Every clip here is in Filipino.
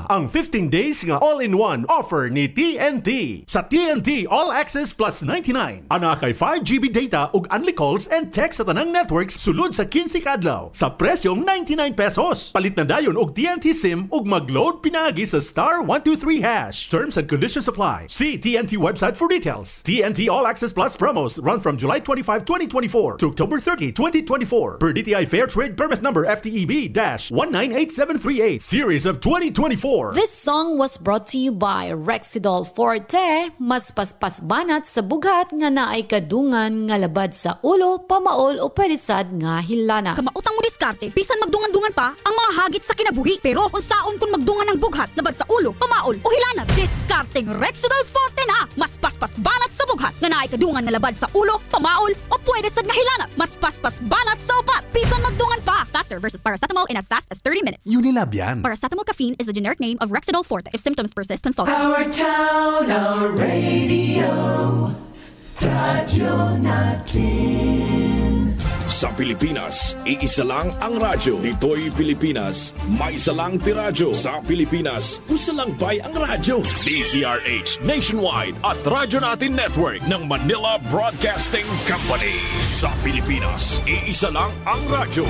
ang 15 days nga all-in-one offer ni TNT. Sa TNT All Access Plus 99, ana kay 5GB data ug unli calls and text sa tanang networks sulod sa 15 kadlaw sa presyong 99 pesos. Palit na dayon og TNT SIM ug mag-load pinagi sa *123#. Terms and conditions apply. See TNT website for details. TNT All Access Plus promos run from July 25, 2024 to October 30, 2024 per DTI Fair Trade Permit Number FTEB-198738 Series of 2024. This song was brought to you by Rexidol Forte. Mas paspas banat sa bugat nga naay kadungan nga labad sa ulo, pamaol o palisad nga hilana. Kamautang mo diskarte, bisan magdungan-dungan pa ang mga hagit sa kinabuhi. Pero unsaon kung magdungan ng bughat labad sa ulo, pamaol o hilana, diskarteng Rexidol Forte na. Mas paspas banat sa bughat nga naay kadungan nga labad sa ulo, pamaol o pwede sad nga hilana. Mas paspas banat sa upat, bisan magdungan pa. Faster versus paracetamol in as fast as 30 minutes. Unilab yan. Paracetamol caffeine is the generic name of Rexidol Forte. If symptoms persist, consult. Our town, our radio, radyo natin. Sa Pilipinas, iisa lang ang radyo. Dito'y Pilipinas, may isa lang tiradyo. Sa Pilipinas, usa lang bay ang radyo. DZRH Nationwide at Radyo Natin Network ng Manila Broadcasting Company. Sa Pilipinas, iisa lang ang radyo.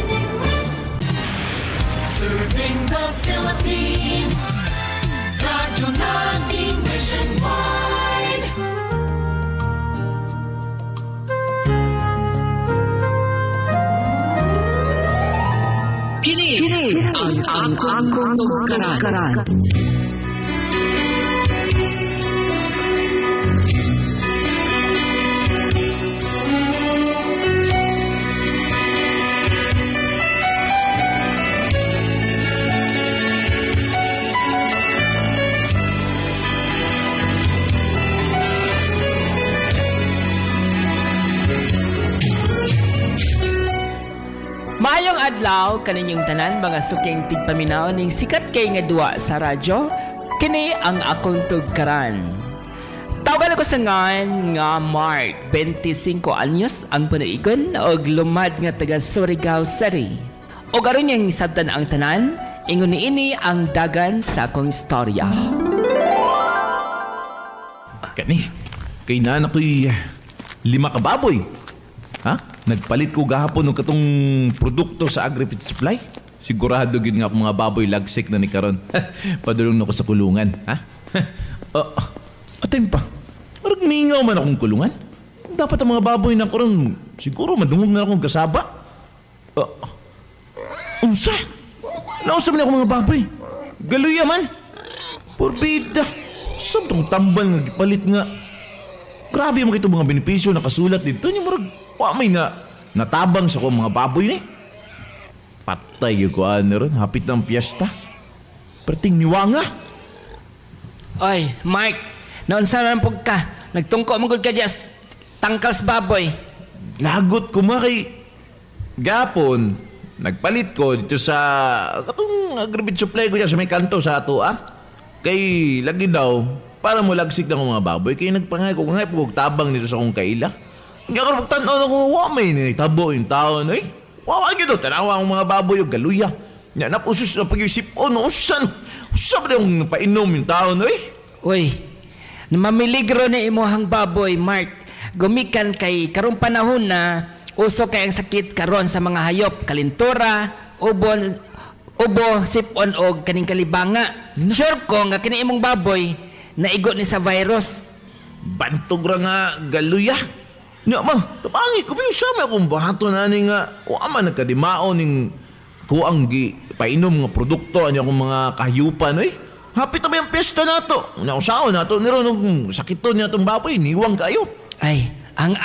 Serving the Philippines, Radyo Natin Nationwide. Kini ang Angkong Tugkaran. Maayong adlaw kaninyong tanan mga suking tigpaminaw ning sikat kay nga duwa sa radyo. Kini ang akong tugkaran. Tawagan ako sa ngan nga Mark, 25 anyos ang panaigon og lumad nga taga Surigao City. O garon niyang sabtan ang tanan, ingon niini ang dagan sa akong istorya. Kani, kay nana ko'y 5 ka baboy. Ha? Nagpalit ko gahapon ng katong produkto sa Agri-Feed Supply. Sigurado gid nga mga baboy lagsik na ni karon. Padulong na ko sa kulungan, ha? Atin pa. Marag mingaw man akong kulungan. Dapat ang mga baboy na karon siguro madungog na akong kasaba. Unsa? Nausa man ako mga baboy. Galuya man. Porbida. Saan tong tambal nga gipalit nga? Grabe mo kito mga benepisyo nakasulat dito. Yung marag may nga natabang sa mga baboy ni. Patay yung kuhaan na rin. Hapit ng piyesta. Perting niwanga. Oy, Mark. Naunsa na po ka. Nagtungko magod ka dyan. Tangkals baboy. Lagot ko kay gapon. Nagpalit ko dito sa katong Agri-Feed Supply ko dyan sa may kanto sa ato Kay lagi daw para mo lagsik ng mga baboy. Kaya nagpangay ko tabang nito sa akong kaila. Hindi ako magtanaw na kung wamay na tabo yung taon. Wawag yun doon. Tanawa ang mga baboy yung galuya. Yan, napusos na pag-isip. Saan ba yung painom yung taon? Uy, namamiligro na imuhang baboy, Mark. Gumikan kay karong panahon na uso kay ang sakit karon sa mga hayop. Kalintura, ubo, sipon o kaning kalibanga. Sure ko nga kini imong baboy naigo ni sa virus. Bantog ra nga galuya. Nga ma, tapangi ko yung sama akong bahato na ni nga ama nagkadimao ning kuang gi painom nga produkto ani akong mga kahayupan Hapit na ba yung pesta nato? Nausaon nato niron sakiton niya itong baboy niwang kayo. Ay, ang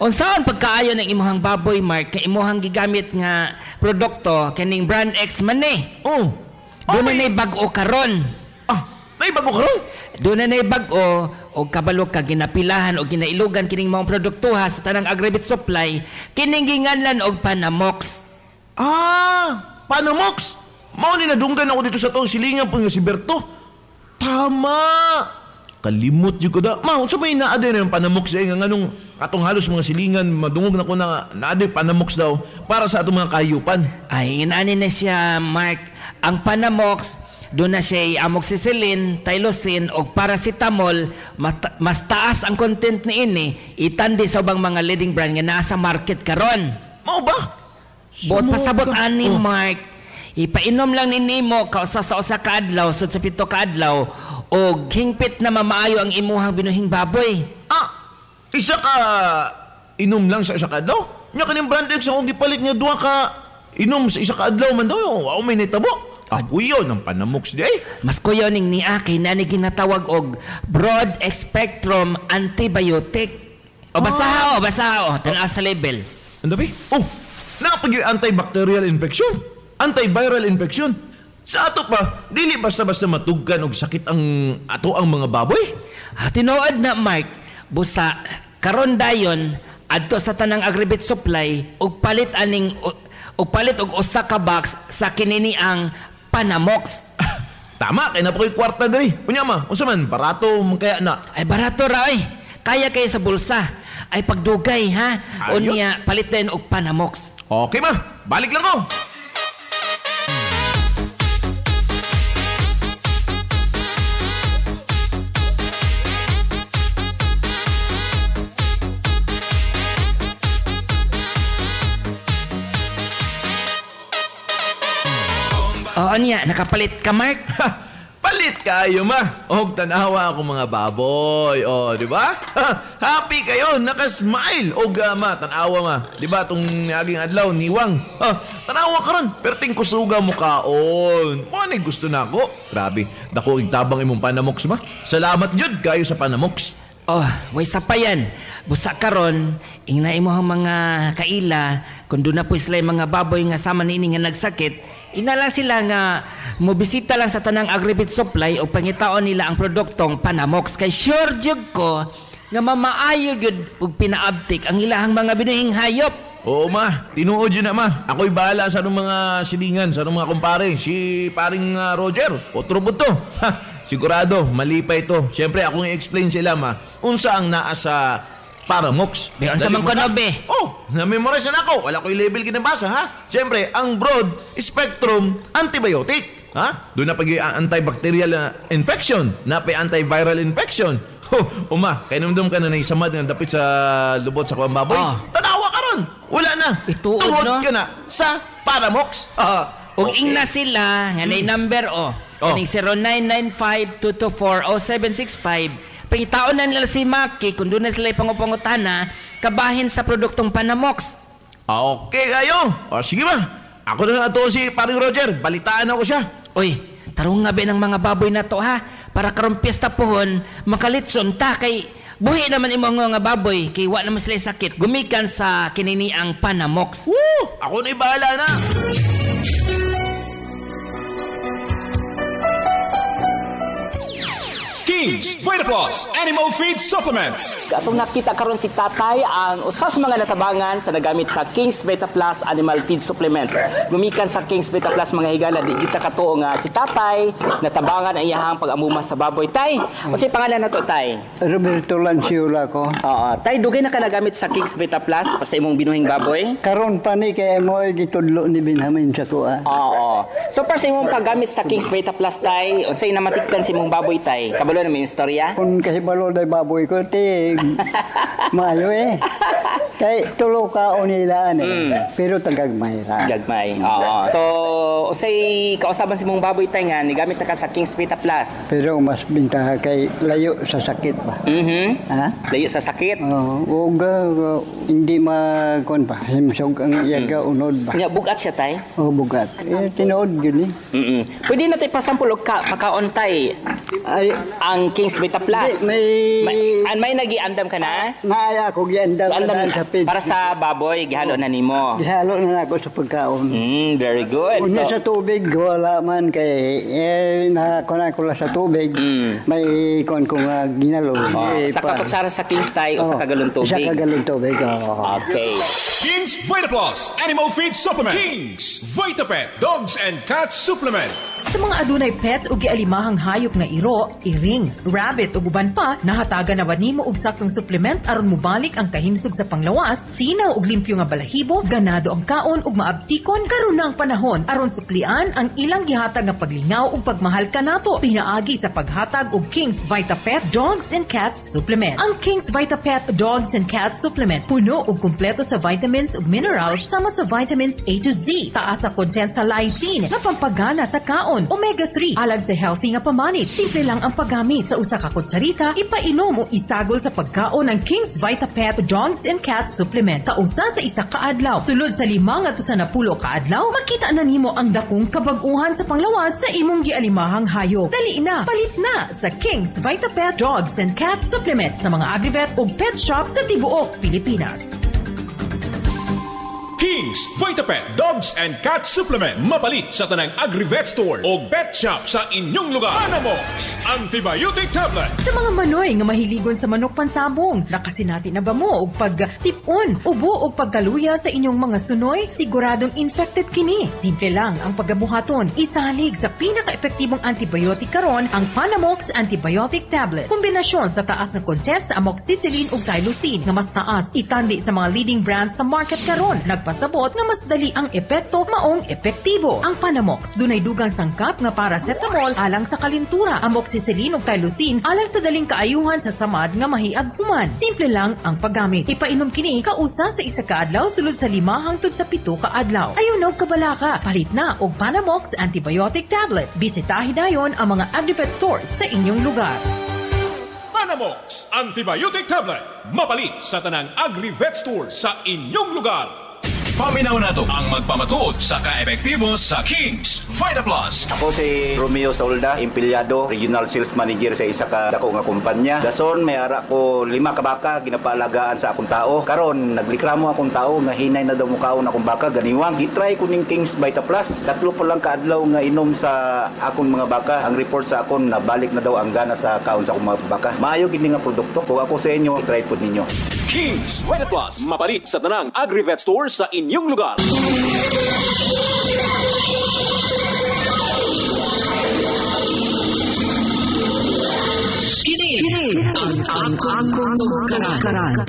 unsaon pagkaayo ng imuhang baboy, Mark, kay imuhang gigamit nga produkto kaning brand X man Doon na bag-o karon. May bago karon? Doon na bag-o o kabalo ka ginapilahan o ginailugan kining mga produktuha sa tanang Agri-Feed Supply kining ginganlan og Panamox. Panamox? Mao ni nadunggan ako dito sa tong silingan po nga si Berto. Tama. Kalimot jud ko da. Sa may naaday na yung Panamox nga nganong atong halos mga silingan madungog na ko na naaday Panamox daw para sa atong mga kahayupan. Ay, inani na siya, Mark. Ang Panamox doon na siya amoxicillin, tylosin o paracetamol, mas taas ang content ni ini itandi sa ubang mga leading brand nga nasa market karon. Mao ba? Bot pasabot ani Mark, ipainom lang ni nimo kausa sa usa ka adlaw sud sa 7 ka adlaw og hingpit na mamaayo ang imuhang binuhing baboy. Isa ka inom lang sa isa ka adlaw? Nya kaning brand X ang gipalit nga duha ka inom sa isa ka adlaw man daw. Wow, may nitabo. Ako yun ang panamox di ay. Mas kuyoning ni Aki na ni ginatawag og broad spectrum antibiotic. O basaha o, tanaw sa label. Ano ba? Napag antibacterial infection, antiviral infection. Sa ato pa, dili basta-basta matugkan og sakit ang ato ang mga baboy. Tinuod na Mark, busa karon dayon adto sa tanang agribit supply og palit og usa ka box sa kinini ang Panamox. Tama, kay na po ko'y kwarta dali. Unya ma, unsa man, barato man kaya na. Ay barato ra ay. Kaya kayo sa bulsa. Ay pagdugay ha. Ayos. Unya palitin og Panamox. Okay ma, balik lang ko. Oo niya, nakapalit ka Mark. Palit kayo ma. Og tanawa ako mga baboy. Di ba? Happy kayo, nakasmile. Og ma, tanawa ma. Di ba tong aging adlaw niwang. Tanawa ka ron, perting kusuga mo kaon. Mo ni gusto na ako. Grabe, dako igtabang imong Panamox ma. Salamat jud kayo sa Panamox. Way sa pa yan. Busa karon, ingna imo ang mga kaila, kung doon na po sila yung mga baboy nga sama niini nga nagsakit, inalang sila nga mobisita lang sa tanang agribit supply o pangitaon nila ang produktong Panamox. Kay sure jud ko nga mamaayo jud ug pinaabtik ang ilahang mga binuhing hayop. Oo ma, tinuod yun na ma. Ako'y bahala sa anong mga silingan, sa anong mga kumpare. Si paring Roger, otro po to. Sigurado, mali pa ito. Siyempre, akong i-explain sila ma, unsa ang naa sa Panamox. Be, unsa man kuno be? Na-memorize na ako. Wala ko'y label kinabasa ha. Siyempre, ang broad spectrum antibiotic. Ha? Doon na pag antibacterial infection, na pa antiviral infection. Uma, kay namdam ka na naisamad ng dapit sa lubot sa kuwang baboy. Tanawa ka ron. Wala na. Ituod, Tuhod no? ka na sa Panamox. Ug ingna sila nga nay number kaning 0995-224-0765. Pangitaon na nila si Maki kung doon na sila pangupangutana kabahin sa produktong Panamox. Okay kayo. Sige ba? Ako na nga to si paring Roger. Balitaan ako siya. Uy, tarong nga be ng mga baboy na to ha. Para karong piyesta pohon, makalitson ta kay buhi naman imong nga baboy kay wa naman sila sakit. Gumikan sa kinini ang Panamox. Woo! Ako na'y bahala na. King's Vitaplus Animal Feed Supplement. Katong nakita karon si Tatay ang usas mga natabangan sa nagamit sa King's Beta Plus Animal Feed Supplement. Gumikan sa King's Beta Plus mga higala di kita katuo nga si Tatay natabangan ang iyahang pag-amuma sa baboy. Tay, kasi pangalan nato Tay? Roberto Lanciula ko. Oo, Tay dugay na ka nagamit sa King's Beta Plus para sa imong binuhing baboy? Karon pa ni kay mo gitudlo ni Benjamin sa kuha. Oo. So para sa imong paggamit sa King's Beta Plus Tay, unsay namatikdan sa imong baboy Tay? Kabalo na may istorya? Kung kahibalo day baboy ko tig maayo kay tulo ka onilaan pero tagagmay ra. Gagmay. Oo. So usay kausaban sa imong baboy Tay nga nigamit na ka sa King's Beta Plus. Pero mas bintaha kay layo sa sakit ba. Ha? Layo sa sakit. Oo, hindi makon pa himsog ang iyaga unod ba. Nya bugat siya Tay. Bugat. Tinuod gyud ni. Pwede na tayo pasampol og makaon Tay. Ay Ang King's Beta Plus. May nagiandam ka na? Maaya ko giandam sa pid. Para sa baboy, gihalo na nimo. Gihalo na ako sa pagkaon. Very good. Unya sa tubig, wala man kay nakakunan ko lang sa tubig. May kuan ko nga ginalo. Sa kapagsara sa King's Tay o sa kagalong tubig? Sa kagalong tubig, Okay. King's Vitaplus Animal Feed Supplement. King's Vitapet Dogs and Cats Supplement. Sa mga adunay pet ug gialimahang hayop nga iro, iring, rabbit ug uban pa, nahatagan na ba nimo og saktong supplement aron mobalik ang kahimsog sa panglawas, sinaw ug limpyo nga balahibo, ganado ang kaon ug maabtikon karon na ang panahon aron suklian ang ilang gihatag nga paglingaw ug pagmahal kanato pinaagi sa paghatag og King's VitaPet Dogs and Cats Supplement. Ang King's VitaPet Dogs and Cats Supplement puno ug kumpleto sa vitamins ug minerals sama sa vitamins A to Z, taas sa content sa lysine na pampagana sa kaon, omega-3 alang sa healthy nga pamanit. Simple lang ang paggamit. Sa usa ka kutsarita, ipainom o isagol sa pagkaon ng King's VitaPet Dogs and Cats Supplement sa usa sa isa ka adlaw. Sulod sa 5 ngadto sa 10 ka adlaw, makita na nimo ang dakong kabag-uhan sa panglawas sa imong gialimahang hayop. Dali na, palit na sa King's VitaPet Dogs and Cats Supplement sa mga agrivet ug pet shop sa tibuok Pilipinas. King's VitaPet Dogs and Cat Supplement mapalit sa tanang agri-vet store o pet shop sa inyong lugar. Panamox Antibiotic Tablet. Sa mga manoy nga mahiligon sa manok pansabong, nakasinati na ba mo og pag-sipon, ubo o pagkaluya sa inyong mga sunoy? Siguradong infected kini. Simple lang ang pagabuhaton. Isalig sa pinaka-epektibong antibiotic karon ang Panamox Antibiotic Tablet. Kombinasyon sa taas na content sa amoxicillin ug tylosin nga mas taas itandi sa mga leading brands sa market karon. Pasabot nga mas dali ang epekto maong epektibo. Ang Panamox dunay dugang sangkap nga paracetamol alang sa kalintura, amoxicillin ug tylosin alang sa daling kaayuhan sa samad nga mahiaghuman. Simple lang ang paggamit. Ipainom kini kausa sa isa ka adlaw sulod sa 5 hangtod sa 7 ka adlaw. Ayaw na og kabalaka, palit na og Panamox Antibiotic Tablet. Bisitahin dayon ang mga agri-vet stores sa inyong lugar. Panamox Antibiotic Tablet mapalit sa tanang agri-vet store sa inyong lugar. Paminaw na to ang magpamatuod sa ka-epektibo sa King's VitaPlus. Ako si Romeo Solda, empleyado, regional sales manager sa isa ka dako nga kumpanya. Dason may ara ko 5 ka baka ginapaalagaan sa akong tao. Karon naglikramo akong tao nga hinay na daw mukaon akong baka ganiwang. Gitry ko ning King's VitaPlus. 3 pa lang ka adlaw nga inom sa akong mga baka. Ang report sa akon nabalik na daw ang gana sa kaon sa akong mga baka. Maayo gid nga produkto. Kung ako sa inyo, i-try pod ninyo. King's VitaPlus mapalit sa tanang agri-vet store sa inyong lugar. Kini ang tugkaran.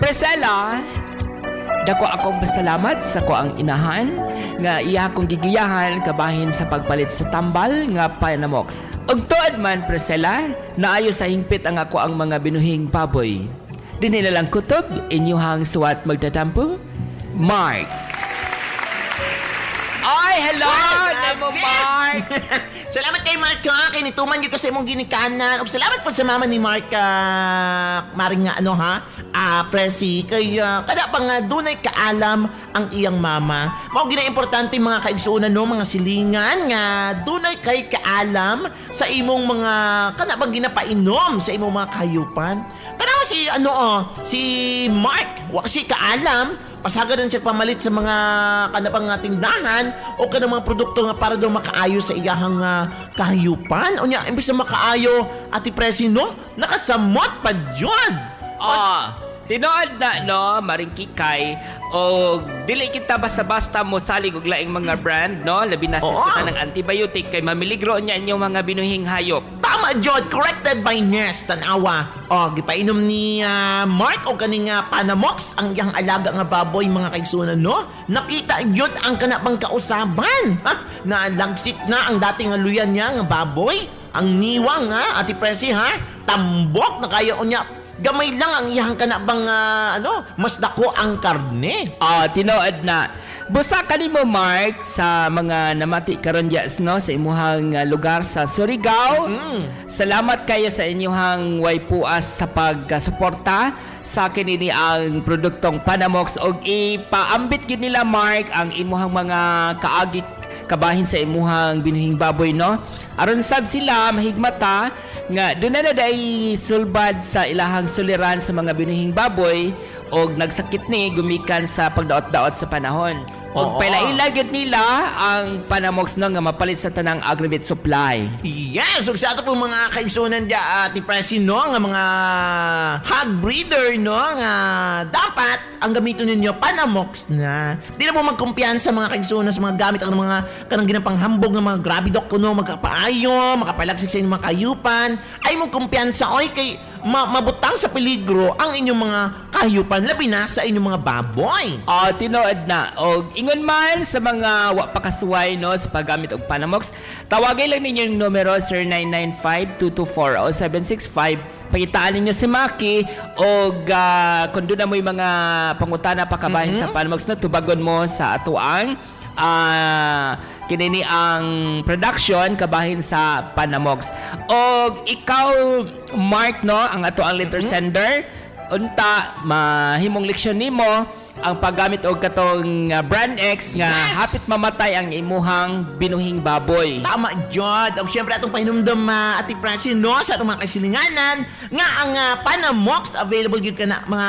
Priscilla, dako akong pasalamat sa ko ang inahan nga iya akong gigiyahan kabahin sa pagpalit sa tambal nga Panamox. Ug tuod man Priscilla, naayo sa hingpit ang ako ang mga binuhing baboy. Dinhi na lang kutob inyuhang suwat magtatampo. Mark. Ay, hello! Namo Mark! Salamat kay Mark ha. Kay nituman yun kasi mong ginikanan. O salamat po sa mama ni Mark, maring nga ano ha, Presi. Kay kada pa nga dunay kaalam ang iyang mama. Mao gina importante mga kaigsuunan no, mga silingan nga dunay kay kaalam sa imong mga kada bang ginapainom sa imong mga kahayupan. Tanaw si si Mark, wa kasi kaalam. Pasagad siya pamalit sa mga kanapang tindahan o kanang mga produkto nga para daw makaayo sa iyahang kahayupan. O niya, imbis na makaayo, Ate Presi, no? Nakasamot pa dyan. Tinood na, no, Maring Kikay, o dili kita basta-basta mo salig og laing mga brand, no? Labi na sa ng antibiotic kay mamiligro niya inyong mga binuhing hayop. Tama, Jod. Corrected by Nest, tanawa. Gipainom ni Mark o kaning Panamox ang iyang alaga nga baboy, mga kaigsunan, no? Nakita yun ang kanapang kausaban. Na lagsik na ang dating luyan niya nga baboy. Ang niwang, Ate Presi, tambok na kayo niya. Gamay lang ang iyang kanabang mas dako ang karne. Tinood na. Busa kanimo Mark sa mga namati karon dias no sa imuhang lugar sa Surigao. Salamat kayo sa inyong way puas sa pagsuporta sa kinini ang produktong Panamox og ipaambit gyud nila Mark ang imuhang mga kabahin sa imuhang binuhing baboy, no? Aron sab sila mahigmata nga doon na day sulbad sa ilahang suliran sa mga binuhing baboy og nagsakit ni gumikan sa pagdaot-daot sa panahon. Og pailailagid nila ang Panamox no nga mapalit sa tanang Agrivet supply. Yes, ug sa ato pong mga kaigsunan dia Ate Presi no nga mga hog breeder no nga dapat ang gamiton ninyo Panamox na. Di na mo magkumpiyansa mga kaigsunan sa mga gamit ang mga kanang ginapanghambog nga mga gravidok kuno magkapaayo, makapalagsik sa inyong mga kayupan. Ay mo kumpiyansa oy kay mabutang sa peligro ang inyong mga kahayupan labi na sa inyong mga baboy. Tinuod na. Og ingon man sa mga wa pakasuway no sa paggamit og Panamox, tawagay lang ninyo yung numero 0995-224-0765. Pakitaan ninyo si Maki og kung doon na mo yung mga pangutana pakabahin sa Panamox no, tubagon mo sa atuang kinini ang production kabahin sa Panamox. Og ikaw Mark no ang ato ang letter sender unta mahimong leksyon nimo ang paggamit og katong brand X nga hapit mamatay ang imuhang binuhing baboy. Tama jud. Og syempre atong pahinumdum Ate Presi no sa atong mga kasilinganan nga ang Panamox available gyud kana mga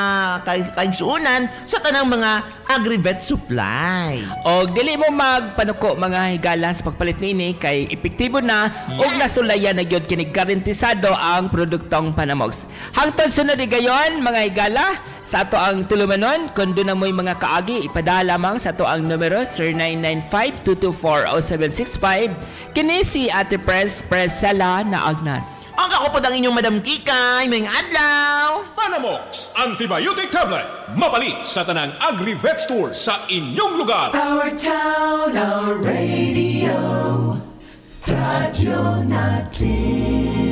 kaigsuonan sa tanang mga Agrivet supply. Og dili mo magpanuko mga higala sa pagpalit nini kay epektibo na og nasulayan na gyud kini garantisado ang produktong Panamox. Hangtod sunod gayon mga higala sa ato ang tulumanon, kung doon na mo'y mga kaagi, ipadala lamang sa ato ang numero 0995-224-0765. Kini si Ate Presela na Agnas. Ang ako po ang inyong Madam Kikay, may adlaw. Panamox Antibiotic Tablet. Mapalit sa tanang Agrivet Store sa inyong lugar. Our town, our radio. Radyo natin.